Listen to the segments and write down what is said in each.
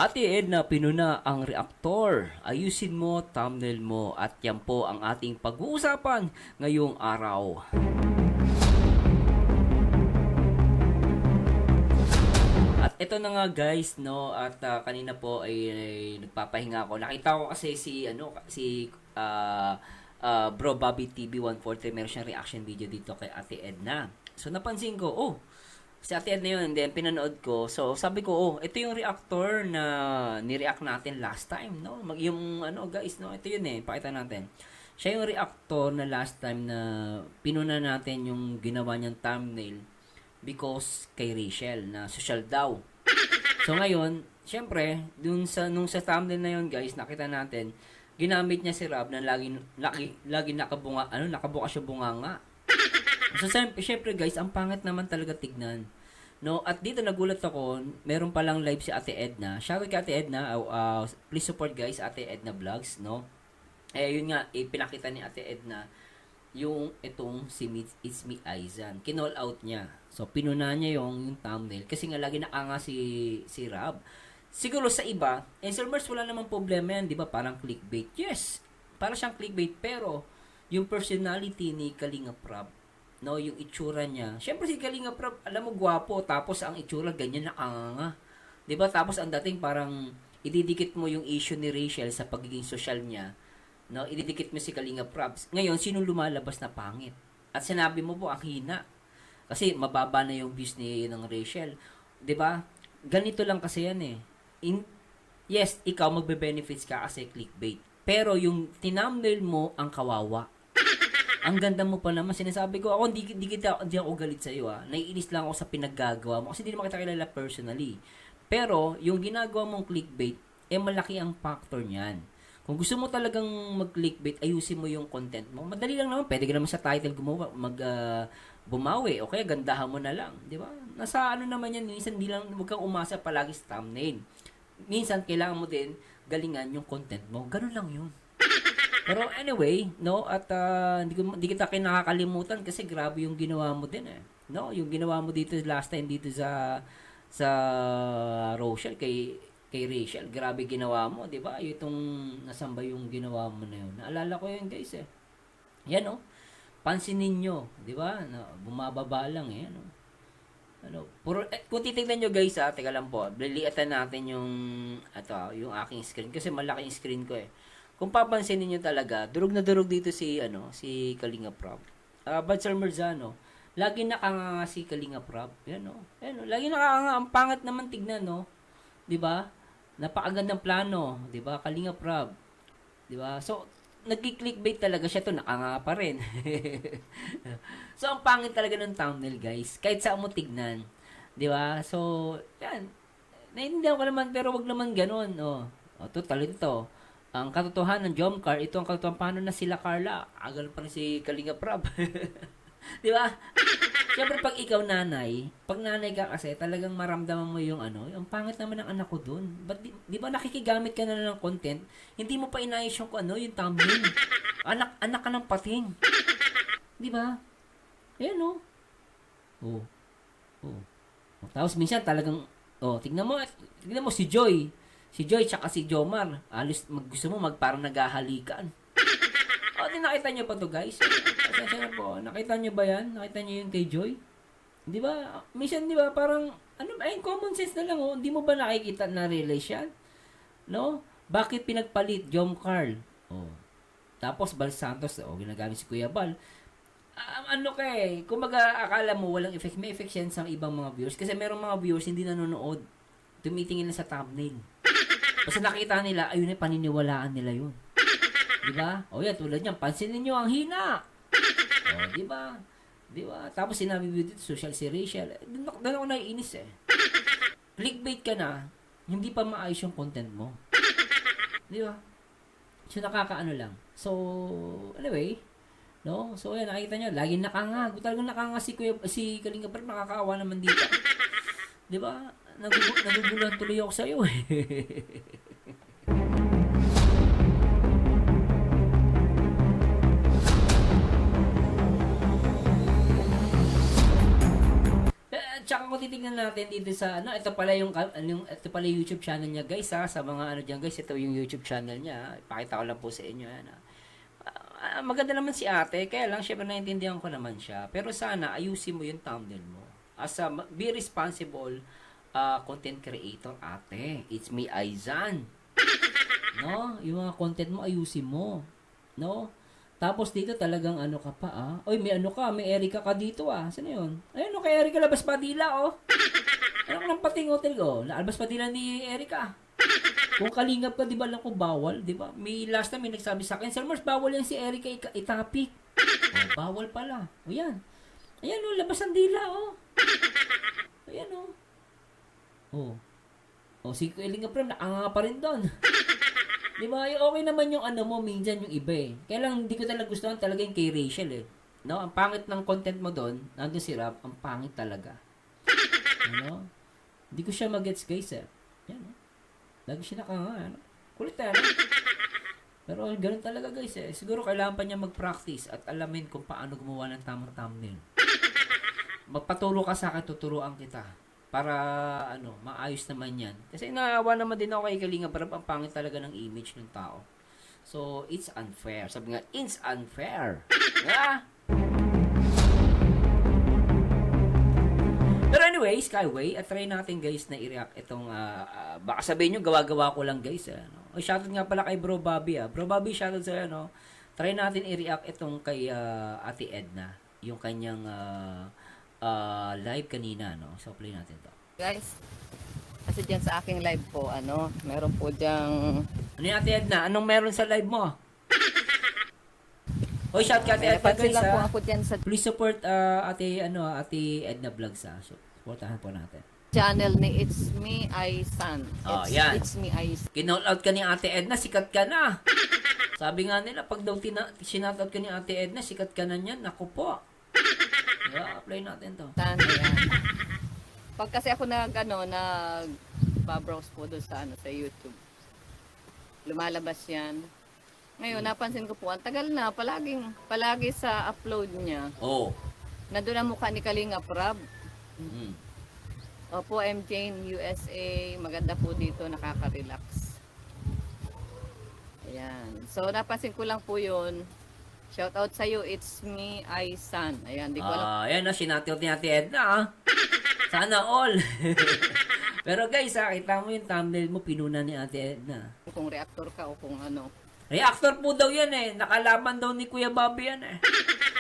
Ate Edna, pinuna ang reaktor. Ayusin mo, thumbnail mo, at yan po ang ating pag-uusapan ngayong araw. At ito na nga guys, no, at kanina po ay nagpapahinga ako. Nakita ko kasi si Bro Bobby TV 143, meron siyang reaction video dito kay Ate Edna. So napansin ko, si Ate Edna yun, and then pinanood ko. So sabi ko, ito yung reactor na ni-react natin last time, no? Guys, no, ito yun pakita natin. Siya yung reactor na last time na pinuna natin yung ginawa niyang thumbnail because kay Rachel na social daw. So ngayon, syempre, nung sa thumbnail na yun, guys, nakita natin, ginamit niya si Rob na lagi nakabukas siya bunganga. So syempre, guys, ang pangit naman talaga tignan. No, at dito nagulat ako, meron palang live si Ate Edna. Shoutout kay Ate Edna. Please support guys Ate Edna Vlogs, no? Yun nga, pinakita ni Ate Edna yung itong si It's Me Aizan. Kinall out niya. So, pinuna niya yung thumbnail. Kasi nga, lagi nakanga si Rob. Siguro sa iba, Sir Mars, wala namang problema yan. Di ba? Parang clickbait. Yes! Para siyang clickbait. Pero, yung personality ni Kalinga Prab, no, yung itsura niya. Siyempre, si Kalinga Prab, alam mo, gwapo. Tapos, ang itsura, ganyan nakanga. Di ba? Tapos, ang dating parang, ididikit mo yung issue ni Rachel sa pagiging social niya. No, ididikit mo si Kalinga Prabs. Ngayon, sino lumalabas na pangit? At sinabi mo po, ang hina. Kasi mababa na yung views ng Rachel. 'Di ba? Ganito lang kasi yan yes, ikaw magbe-benefits ka kasi clickbait. Pero yung tinumnail mo ang kawawa. Ang ganda mo pa naman. Sinasabi ko, ako hindi ako galit sa iyo. Naiinis lang ako sa pinaggagawa mo kasi hindi naman kita kilala personally. Pero yung ginagawa mong clickbait, malaki ang factor niyan. Kung gusto mo talagang mag-clickbait, ayusin mo yung content mo. Madali lang naman. Pwede ka naman sa title bumawi. O kaya gandahan mo na lang. Di ba? Nasa naman yan. Minsan huwag kang umasa palagi sa thumbnail. Minsan kailangan mo din galingan yung content mo. Ganun lang yun. Pero anyway, no? At hindi kita kinakalimutan kasi grabe yung ginawa mo din No? Yung ginawa mo dito last time dito sa Rochelle kay Rachel, grabe ginawa mo, 'di ba? Itong nasamba yung ginawa mo na yun. Naalala ko yun, guys Yan pansinin niyo, 'di ba? Bumababa lang kung titingnan niyo guys teka lang po. Liliatan natin yung aking screen kasi malaki yung screen ko Kung papansinin niyo talaga, durog na durog dito si Kalinga Prab. But Sir Merzano, lagi nakanganga si Kalinga Prab. Lagi nakanganga, ang pangat naman tignan, 'Di ba? Napakagandang plano, 'di ba? Kalinga Prab. 'Di ba? So, nagki-clickbait talaga siya nakanga pa rin. So, ang pangit talaga ng thumbnail, guys. Kahit saan mo tignan, 'di ba? So, yan. Naiintindihan ko naman pero wag naman ganoon, total ito. Ang katotohanan ng Jomcar, ito ang katotohanan paano na sila Carla. Agal pa rin si Kalinga Prab. 'Di ba? Siyempre, pag ikaw pag nanay ka kasi, talagang maramdaman mo yung yung pangit naman ng anak ko dun. But di ba nakikigamit ka na ng content, hindi mo pa inayos yung yung thumbnail. Anak ka ng pating. Di ba? Ayan Tapos minsan talagang, tignan mo si Joy. Si Joy tsaka si Jomar. Gusto mo parang naghahalikan. Di nakita niyo pa to guys? Pasensya na po. Nakita niyo ba yan? Nakita niyo yung kay Joy? Di ba? Minsan di ba parang common sense na lang Hindi mo ba nakikita na realize yan? No? Bakit pinagpalit Jom Carl? Tapos Bal Santos, ginagamit si Kuya Bal. Kung akala mo walang effects, may effects yan sa ibang mga viewers. Kasi merong mga viewers hindi nanonood. Tumitingin na sa thumbnail. Basta nakita nila, ayun paniniwalaan nila yun. Diba? Yan, tulad niyan. Pansinin niyo ang hina. Diba? Diba? Tapos sinabi mo dito, social si Rachel. Doon ako naiinis Clickbait ka na, hindi pa maayos yung content mo. Diba? So, nakakaano lang. So, anyway, no? So, yan, nakikita niyo, laging nakanga. Talagang nakanga si Kalinga Prab, nakakaawa naman dito. Diba? Naguguluhan tuloy ako sa'yo kung titingnan natin dito sa ito pala ito pala yung YouTube channel niya, guys, ha. Sa mga diyan, guys, ito yung YouTube channel niya. Ipakita ko lang po sa inyo, yan, ha. Maganda naman si ate, kaya lang syempre naiintindihan ko naman siya. Pero sana ayusin mo yung thumbnail mo. Be responsible content creator, ate. It's me, Aizan. No? Yung mga content mo ayusin mo. No? Tapos dito talagang ka pa, Oy, may may Erica ka dito, Saan yun? Ayun, kay Erica Labas Padilla, Ano nang pating hotel ko? Labas Padilla ni Erica. Kung kalingap ka, di ba alam ko bawal, di ba? May last time may nagsabi sa akin, Sir Mars, bawal yan si Erica itapik. Bawal pala. O yan. Ayan, Labas ang dila, Ayan, si Kalinga Prem, nakanga pa rin doon. Di ba? Okay naman yung mo, minsan yung iba Kaya lang, hindi ko talaga gustuhan talaga yung kay Rachel No? Ang pangit ng content mo doon, nandun si Rap, ang pangit talaga. Hindi ko siya mag-gets, guys, Yan, Lagi siya nakanga, Kulit Pero ganoon talaga, guys, Siguro kailangan pa niya mag-practice at alamin kung paano gumawa ng tamang thumbnail. Magpaturo ka sa akin, tuturuan kita. Para, maayos naman yan. Kasi naawa naman din ako kay Kalinga, pero ang pangit talaga ng image ng tao. So, it's unfair. Sabi nga, it's unfair. Pero anyway, Skyway, try natin, guys, na i-react itong, baka sabihin nyo, gawa-gawa ko lang, guys. Shoutout nga pala kay Bro Bobby, Bro Bobby, shoutout sa'yo, Try natin i-react itong kay Ate Edna. Yung kanyang, live kanina, So, play natin to. Guys, kasi dyan sa aking live po, meron po dyang... Ano yung Ate Edna? Anong meron sa live mo? Hoy, shout ka Ate Edna, guys, po ako dyan sa Please support Ate Edna Vlogs, So, supportahan po natin. channel ni It's Me, Aisan. Yan. It's Me, Aisan. Kinout out ka ni Ate Edna, sikat ka na. Sabi nga nila, pag daw sinoutout ka ni Ate Edna, sikat ka na niyan. Naku po. Play natin to. Ayan. Pag kasi ako nag-browse po doon sa YouTube. Lumalabas yan. Ngayon, napansin ko po, ang tagal na, palagi sa upload niya. Nandun ang mukha ni Kalinga Prab. Opo, MJ in USA, maganda po dito, nakaka-relax. Ayan. So, napansin ko lang po yun. Shout out sa'yo, It's Me, Aisan. Ayan, di ko alam. Ayan sinatilt ni Ate Edna, Sana all. Pero guys, kita mo yung thumbnail mo, pinuna ni Ate Edna. Kung reactor ka o kung ano. Reactor po daw yan Nakalaban daw ni Kuya Bobby yan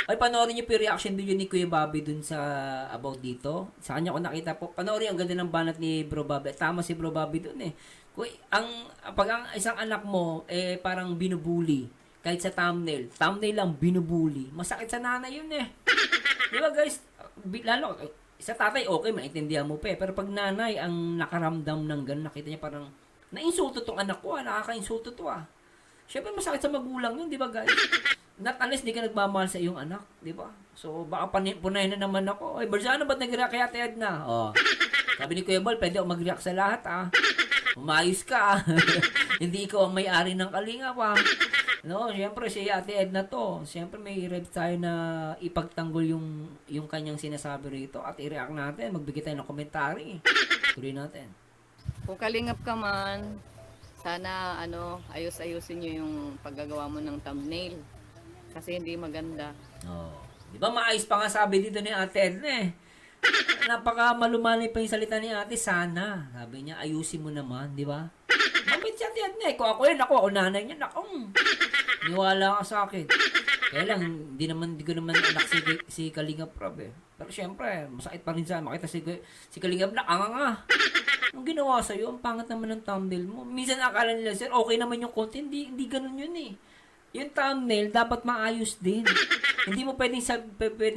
Ay, panoorin niyo po yung reaction video ni Kuya Bobby dun sa about dito. Sa kanya ko nakita po. Panoorin, ang ganda ng banat ni Bro Bobby. Tama si Bro Bobby dun Pag ang isang anak mo, parang binubuli. Kahit sa thumbnail lang binubuli. Masakit sa nanay yun Di ba, guys? Lalo, sa tatay, okay, maintindihan mo pa Pero pag nanay ang nakaramdam ng gano'n, nakita niya parang, na-insulto tong anak ko nakaka-insulto to Siyempre, masakit sa magulang yun, di ba, guys? Not unless di ka nagmamahal sa iyong anak, di ba? So, baka punayin na naman ako. Ay, Barzano, ba't nag-react kay Ate Edna? Sabi ni Kuya Bal, pwede ako mag-react sa lahat, Umayos ka, Hindi ikaw ang may-ari ng Kalinga, siyempre si Ate Edna to. Siyempre may rev tayo na ipagtanggol yung kanyang sinasabi rito at i-react natin. Magbigay tayo ng komentary. Tuloy natin. Kung kalingap ka man, sana ayos-ayusin nyo yung paggagawa mo ng thumbnail. Kasi hindi maganda. Di ba maayos pa nga sabi dito ni Ate Edna Napaka malumanay pa yung salita ni Ate, sana. Sabi niya, ayusin mo naman, di ba? Mabait si Ate Edna Kung ako ako nanay niya, niwala ka sa akin. Kaya lang, hindi ko naman anak si Kalinga Prab Pero syempre, masakit pa rin sa makita si Kalinga Prab, nakanganga. Ang ginawa sa'yo, ang pangat naman ng thumbnail mo. Minsan akala nila, sir, okay naman yung content. Hindi ganun yun Yung thumbnail, dapat maayos din. Hindi mo pwedeng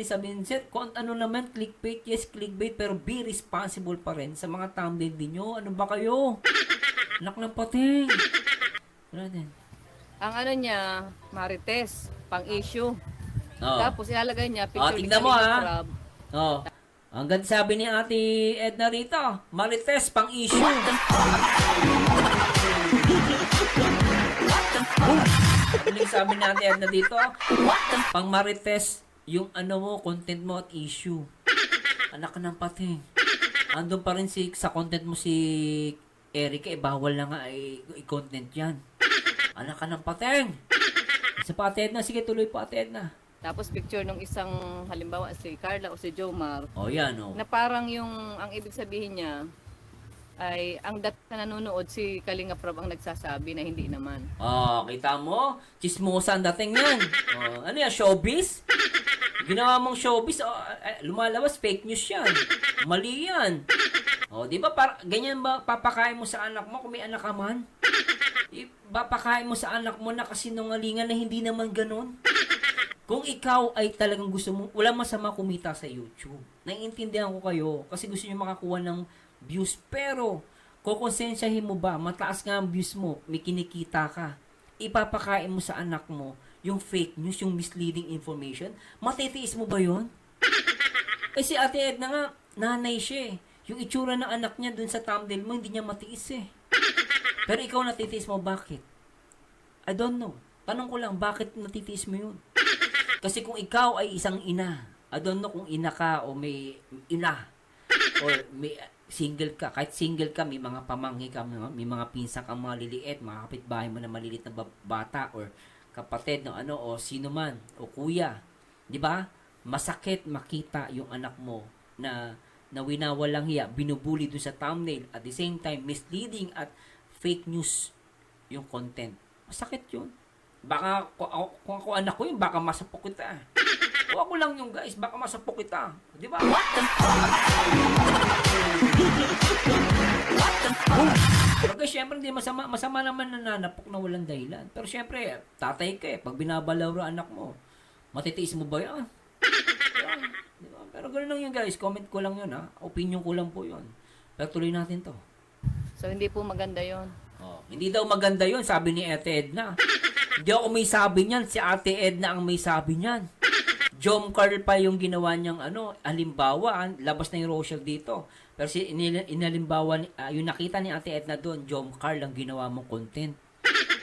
sabihin, sir, kung ano naman, clickbait, yes, clickbait, pero be responsible pa rin sa mga thumbnail ninyo. Ano ba kayo? Anak ng pating. Wala din. Ang niya, Marites, pang-issue. Tapos ilalagay niya, picture ni tignan mo Kalinga Prab. Ang ganda sabi ni Ate Edna rito, Marites, pang-issue. Ano yung sabi ni Ate Edna dito? Pang Marites, yung mo, content mo at issue. Anak ka ng pating. andun pa rin sa content mo si Erica, bawal na nga i-content yan. Anak ka ng pateng. Sa pa, Ate Edna, sige tuloy po, Ate Edna. Tapos picture nung isang, halimbawa si Carla o si Jomar, Yan, na parang ang ibig sabihin niya, ay ang na nanonood si Kalinga Prab ang nagsasabi na hindi naman. Kita mo? Chismosa ang dating yan. Ano yan, showbiz? Ginawa mong showbiz, lumalabas, fake news yan. Mali yan. Di ba, ganyan ba papakain mo sa anak mo kung may anak ka man? Papakain mo sa anak mo na kasinungalingan na hindi naman ganun? Kung ikaw ay talagang gusto mo, wala masama kumita sa YouTube. Naiintindihan ko kayo kasi gusto niyo makakuha ng views. Pero, kukonsensyahin mo ba, mataas nga ang views mo, may kinikita ka, ipapakain mo sa anak mo yung fake news, yung misleading information, matitiis mo ba yun? Kasi Ate Edna nga, nanay siya eh. Yung itsura ng anak niya dun sa thumbnail mo, hindi niya matiis eh. Pero ikaw natitiis mo, bakit? I don't know. Tanong ko lang, bakit natitiis mo yun? Kasi kung ikaw ay isang ina, I don't know kung ina ka o may ina, or may single ka, kahit single ka, may mga pamanghi ka, may mga pinsan kang mga liliit, mga kapitbahay mo na maliliit na bata, or kapatid no o sino man, o kuya. Di ba? Masakit makita yung anak mo na winawalang hiya, binubuli dun sa thumbnail, at the same time, misleading at fake news yung content. Masakit yun. Baka, kung ako anak ko yun, baka masapok kita. Kung ako lang yung guys, baka masapok kita. Di ba? What the fuck? Okay, syempre, hindi masama naman nananapok na walang dahilan. Pero syempre, tatay ka eh. Pag binabalaro anak mo, matitiis mo ba yan? Diba? Pero gano'n lang yun guys. Comment ko lang yun ha. Opinion ko lang po yun. Pero tuloy natin to. So, hindi po maganda yon. Hindi daw maganda yun, sabi ni Ate Edna. Hindi ako may sabi niyan. Si Ate Edna ang may sabi niyan. Jom Carl pa yung ginawa niyang halimbawa, labas na yung Rochelle dito. Pero inalimbawa, yung nakita ni Ate Edna doon, Jom Carl ang ginawa mong content.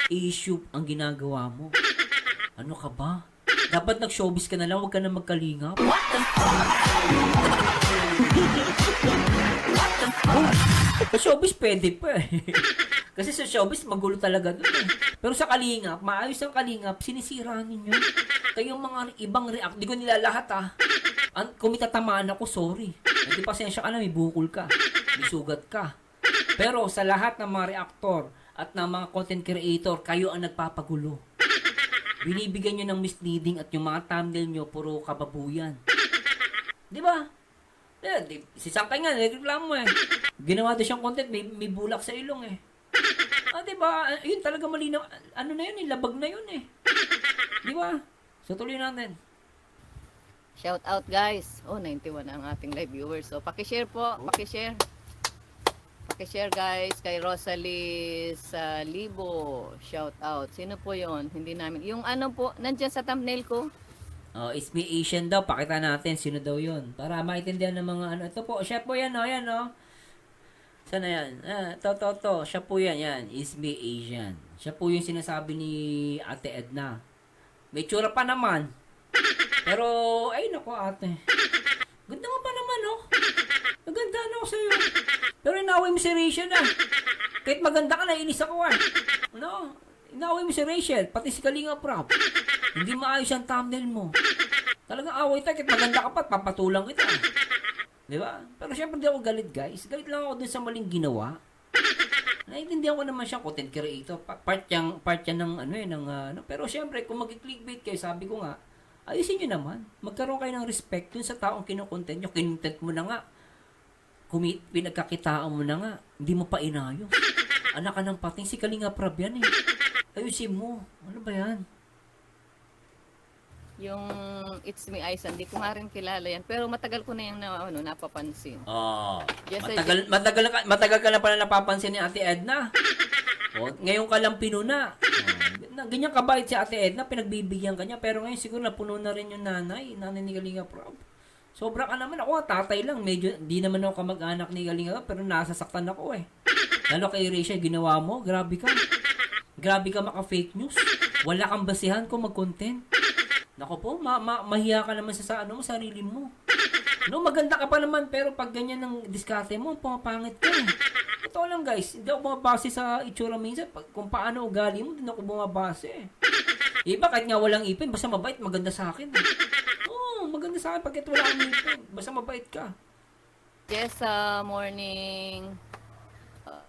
Issue ang ginagawa mo. Ano ka ba? Dapat nag-showbiz ka na lang, huwag ka na magkalingap. What the fuck? Sa showbiz, pwede pa eh. Kasi sa showbiz, magulo talaga doon eh. Pero sa kalingap, maayos ang kalingap, sinisira ninyo. Kayong mga ibang react, di ko nila lahat kung mitatamaan ako, sorry. Hindi pasensya ka na, may bukol ka. May sugat ka. Pero sa lahat ng mga reactor at ng mga content creator, kayo ang nagpapagulo. Binibigyan nyo ng misleading at yung mga thumbnail nyo, puro kababuyan. Di ba? Si Sangkay nga, nagreklamo eh. Ginawa din siyang content, may bulak sa ilong eh. Diba? Yun talaga malinaw. Ano na yun eh, labag na yun eh. Diba? So, tuloy natin. Shout out guys. 91 ang ating live viewers. So, pakishare po. Pakishare. Pakishare guys kay Rosalie Libo. Shout out. Sino po yon? Hindi namin. Yung ano po, nandyan sa thumbnail ko. It's me Asian daw. Pakita natin sino daw yun. Para maintindihan ng mga ano. Ito po, siya po yan yan Sana yan? To. Siya po yan. Is me Asian. Siya po yung sinasabi ni Ate Edna. May tsura pa naman. Pero, ay nako ate. Ganda mo pa naman, Maganda ako sa'yo. Pero inaway mo si Rachel Kahit maganda ka, nainis ako inaway mo si Rachel. Pati si Kalinga Prab. Hindi maayos ang thumbnail mo. Talagang away tayo. Kahit maganda ka pa, papatulang kita. Di ba? Pero syempre di ako galit guys. Galit lang ako dun sa maling ginawa. Naiintindihan ko naman siya, content creator. Part yan ng pero syempre, kung mag-clickbait kayo, sabi ko nga, ayusin nyo naman. Magkaroon kayo ng respect dun sa taong kinukontent nyo. Kinontent mo na nga. Pinagkakitaan mo na nga. Hindi mo pa inayos. Anak ka ng pating, si Kalinga Prab yan eh. Ayusin mo. Ano ba yan? Yung It's Me Aisan, hindi ko nga rin kilala yan. Pero matagal ko na yung napapansin. Yes, matagal ka na pala napapansin ni Ate Edna. Ngayon ka lang pinuna. Ganyan kabait si Ate Edna, pinagbibigyan ka niya. Pero ngayon siguro napuno na rin yung nanay ni Kalinga Prab. Sobra ka naman. Ako, tatay lang. Medyo, di naman ako kamag-anak ni Kalinga, pero nasasaktan ako eh. Lalo kay Rachel, ginawa mo, grabe ka. Grabe ka maka-fake news. Wala kang basihan kung mag-content. Nako po, mahiya ka naman sa sarili mo. No, maganda ka pa naman, pero pag ganyan ng diskarte mo, pumapangit ka eh. Totoo lang guys, hindi ako bumabase sa itsura minsan. Kung paano ugali mo, hindi ako bumabase eh. Iba kahit nga walang ipin, basta mabait, maganda sa akin. Oo, maganda sa akin pagkat wala kang ipin. Basta mabait ka. Yes, morning.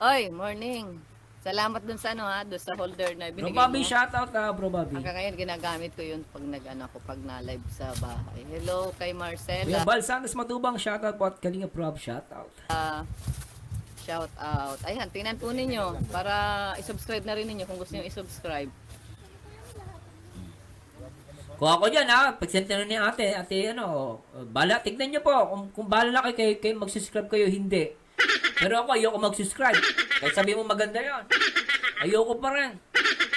Oy, morning. Salamat dun sa doon sa holder na Bro binigay Bobby, mo. shoutout Bro Bobby. Hanggang ngayon, ginagamit ko yun pag pag na-live sa bahay. Hello kay Kuya Marcela. Bal Santos Matubang, shoutout po at Kalinga Prob, shoutout. Shout out. Ayan, tingnan po ninyo para i-subscribe na rin ninyo kung gusto niyo i-subscribe. Kung ako dyan pag-send na ni ate, bala, tignan nyo po, kung bala na kayo mag-subscribe kayo, hindi. Pero ako, ayoko mag-subscribe. Kahit sabi mo maganda yan. Ayoko pa rin.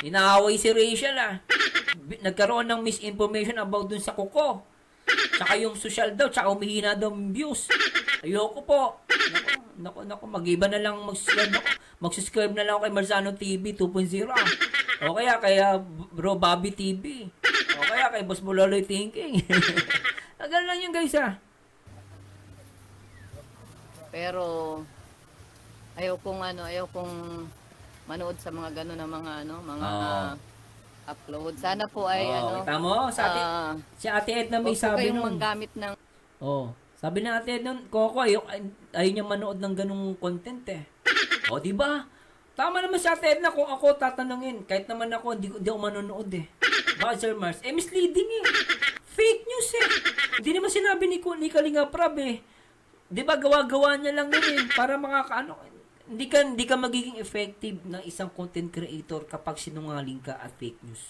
Inaaway si Rachel Nagkaroon ng misinformation about dun sa kuko. Tsaka yung social daw, tsaka umihina daw yung views. Ayoko po. Naku, mag-iba na lang mag-subscribe ako. Mag-subscribe na lang ako kay Marzano TV 2.0. O kaya Bro Bobby TV. O kaya kay Boss Bololoy Thinking. Ganun lang yung guys Pero ayaw kong manood sa mga gano'n na mga upload. Sana po ay kita mo, si Ate Edna may huwag po sabi kayong nun. manggamit ng Sabi na Ate Edna, Coco, ayaw niya manood ng ganung content di ba? Tama naman si Ate Edna kung ako tatanungin. Kahit naman ako, hindi ako manonood Bakit Sir Mars? Misleading Fake news Hindi naman sinabi ni Kalinga Prab Di ba gawa-gawa niya lang yun para hindi ka magiging effective ng isang content creator kapag sinungaling ka at fake news.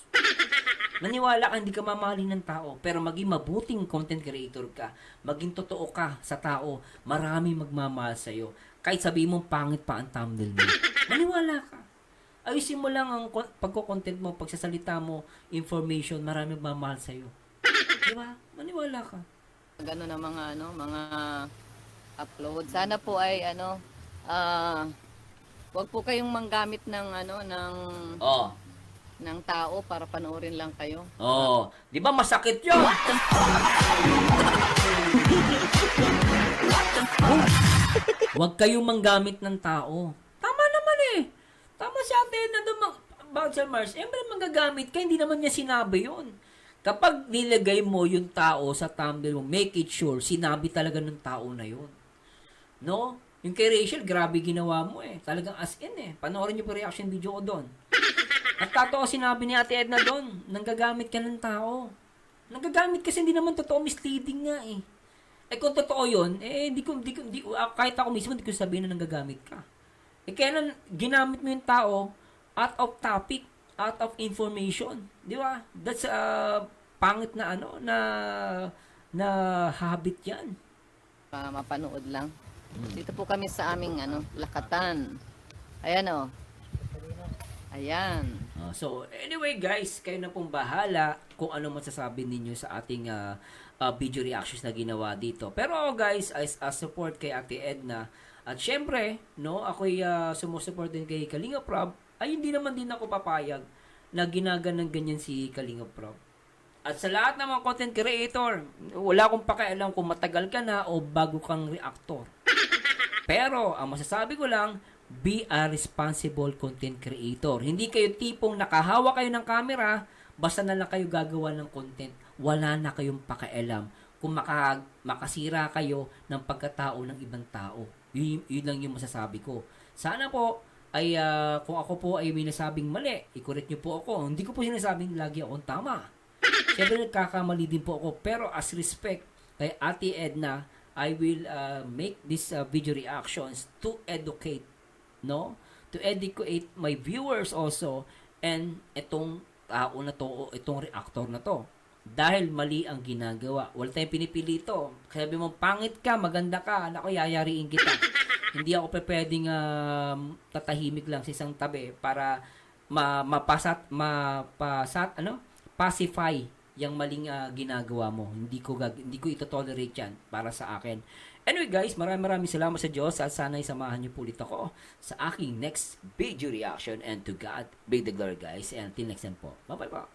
Naniwala ka, hindi ka mamahalin ng tao, pero maging mabuting content creator ka, maging totoo ka sa tao, marami magmamahal sa'yo. Kahit sabihin mong pangit pa ang thumbnail mo. Maniwala ka. Ayusin mo lang ang pagko-content mo, pagsasalita mo, information, marami magmamahal sa'yo. Di ba? Maniwala ka. gano'n na mga upload. Sana po ay wag po kayong manggamit ng ng tao para panoorin lang kayo. Di ba masakit 'yun? Wag kayong manggamit ng tao. Tama naman Tama si Ate na Sir Mars. Manggagamit ka, hindi naman niya sinabi 'yun. Kapag nilagay mo yung tao sa thumbnail mo, make it sure sinabi talaga ng tao na 'yun. No? Yung kay Rachel, grabe ginawa mo Talagang as in Panoorin niyo po reaction video ko doon. At totoo sinabi ni Ate Edna doon, nanggagamit ka ng tao. Nanggagamit kasi hindi naman totoo, misleading nga kung totoo yun, kahit ako mismo, hindi ko sabihin na nanggagamit ka. Kailan ginamit mo yung tao out of topic, out of information. Di ba? That's pangit na na habit yan. Mapanood lang. Dito po kami sa aming Lakatan. Ayan Ayan. So, anyway guys, kayo na pong bahala kung ano masasabi ninyo sa ating video reactions na ginawa dito. Pero guys, as support kay Ate Edna, at syempre, ako'y sumusupport din kay Kalinga Prab, ay hindi naman din ako papayag na ginaganang ganyan si Kalinga Prab. At sa lahat ng mga content creator, wala akong pakialam kung matagal ka na o bago kang reactor. Pero, ang masasabi ko lang, be a responsible content creator. Hindi kayo tipong nakahawa kayo ng camera, basta na lang kayo gagawa ng content. Wala na kayong pakialam kung makasira kayo ng pagkatao ng ibang tao. Yun lang yung masasabi ko. Sana po, ay kung ako po ay may nasabing mali, i-correct nyo po ako. Hindi ko po sinasabing lagi akong tama. Siyempre nagkakamali din po ako. Pero as respect kay Ate Edna, I will make this video reactions to educate, to educate my viewers also, and itong tao na to, itong reactor na to. Dahil mali ang ginagawa. Wala tayong pinipili ito. Sabi mo, pangit ka, maganda ka, nako, yayariin kita. Hindi ako pwedeng tatahimik lang sa isang tabi para pacify yung maling ginagawa mo. Hindi ko ito-tolerate yan para sa akin. Anyway guys, maraming salamat sa Diyos at sana'y samahan niyo po ulit ako sa aking next video reaction, and to God be the glory guys, and till next time po. Bye-bye po.